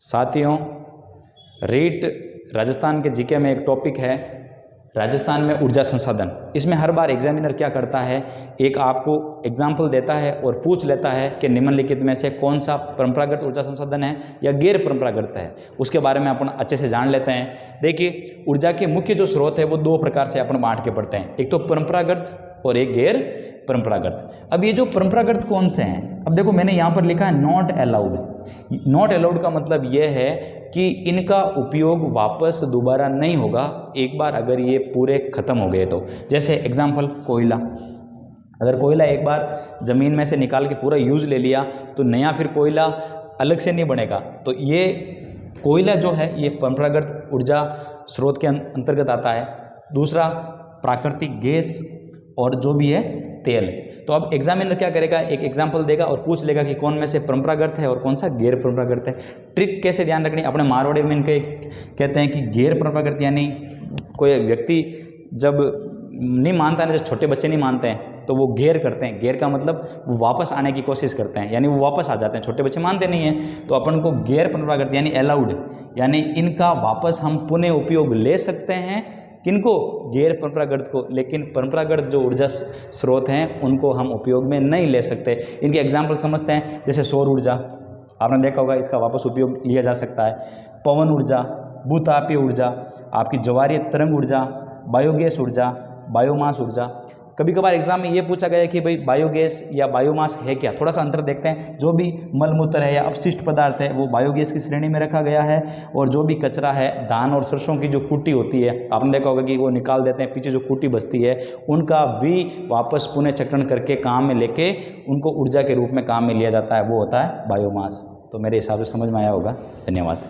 साथियों, रीट राजस्थान के जीके में एक टॉपिक है राजस्थान में ऊर्जा संसाधन। इसमें हर बार एग्जामिनर क्या करता है, एक आपको एग्जाम्पल देता है और पूछ लेता है कि निम्नलिखित में से कौन सा परंपरागत ऊर्जा संसाधन है या गैर परंपरागत है, उसके बारे में अपन अच्छे से जान लेते हैं। देखिए, ऊर्जा के मुख्य जो स्रोत है वो दो प्रकार से अपन बांट के पढ़ते हैं, एक तो परंपरागत और एक गैर परंपरागत। अब ये जो परंपरागत कौन से हैं, अब देखो मैंने यहाँ पर लिखा है नॉट अलाउड। नॉट अलाउड का मतलब ये है कि इनका उपयोग वापस दोबारा नहीं होगा एक बार अगर ये पूरे ख़त्म हो गए तो। जैसे एग्जांपल कोयला, अगर कोयला एक बार ज़मीन में से निकाल के पूरा यूज़ ले लिया तो नया फिर कोयला अलग से नहीं बनेगा। तो ये कोयला जो है ये परंपरागत ऊर्जा स्रोत के अंतर्गत आता है। दूसरा प्राकृतिक गैस और जो भी है तेल। तो अब एग्जामिनर क्या करेगा, एक एग्जाम्पल देगा और पूछ लेगा कि कौन में से परंपरागत है और कौन सा गैर परंपरागत है। ट्रिक कैसे ध्यान रखनी, अपने मारवाड़ी में इनके कहते हैं कि गैर परंपरागत यानी कोई व्यक्ति जब नहीं मानता है, जैसे छोटे बच्चे नहीं मानते हैं तो वो गैर करते हैं। गैर का मतलब वो वापस आने की कोशिश करते हैं, यानी वो वापस आ जाते हैं। छोटे बच्चे मानते नहीं हैं, तो अपन को गैर परंपरागत यानी अलाउड, यानी इनका वापस हम पुनः उपयोग ले सकते हैं। किनको, गैर परंपरागत को, लेकिन परंपरागत जो ऊर्जा स्रोत हैं उनको हम उपयोग में नहीं ले सकते। इनके एग्जाम्पल समझते हैं, जैसे सौर ऊर्जा, आपने देखा होगा इसका वापस उपयोग लिया जा सकता है। पवन ऊर्जा, भूतापीय ऊर्जा, आपकी ज्वारीय तरंग ऊर्जा, बायोगैस ऊर्जा, बायोमास ऊर्जा। कभी कभार एग्जाम में ये पूछा गया कि भाई बायोगैस या बायोमास है क्या, थोड़ा सा अंतर देखते हैं। जो भी मलमूत्र है या अपशिष्ट पदार्थ है वो बायोगैस की श्रेणी में रखा गया है, और जो भी कचरा है, धान और सरसों की जो कुटी होती है, आपने देखा होगा कि वो निकाल देते हैं, पीछे जो कुटी बचती है उनका भी वापस पुनः चक्रण करके काम में लेके उनको ऊर्जा के रूप में काम में लिया जाता है, वो होता है बायोमास। तो मेरे हिसाब से समझ में आया होगा। धन्यवाद।